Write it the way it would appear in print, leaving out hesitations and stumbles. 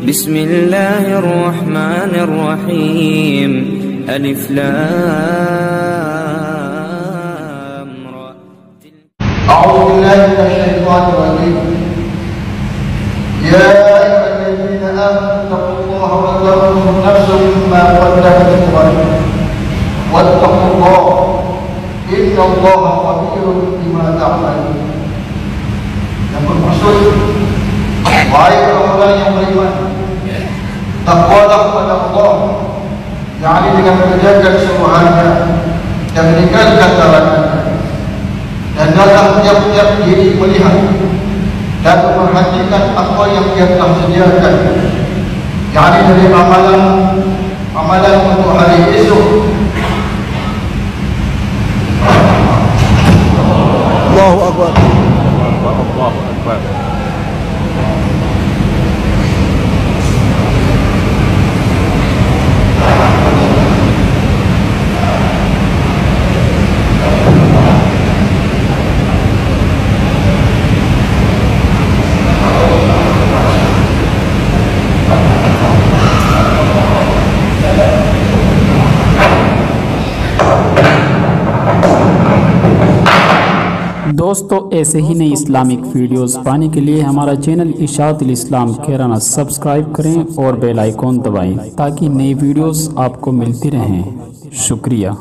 बिस्मिल्लाहिर्रहमानिर्रहीम अलिफ लाम रा। अऊज़ु बिल्लाहि मिनश्शैतानिर्रजीम। या अय्युहल्लज़ीना आमनू इत्तक़ुल्लाहा व तंज़ुर नफ्सुम मा क़द्दमत लिग़द वत्तक़ुल्लाहा innallaha khabirun bima ta'malun. Yang bermaksud, wahai orang-orang yang beriman, takwalah kepada Allah, yakni dengan menjaga kesuciannya dan meninggalkan larangannya, dan dalam tiap-tiap diri melihat dan memperhatikan apa yang Dia telah sediakan, yakni dari amalan untuk hari esok. Allahu Akbar. Allahu Akbar. दोस्तों, ऐसे ही नई Islamic videos पाने के लिए हमारा चैनल इशाअतुल इस्लाम कहराना सब्सक्राइब करें और बेल आइकॉन दबाएं ताकि नई वीडियोस आपको मिलती रहें। शुक्रिया।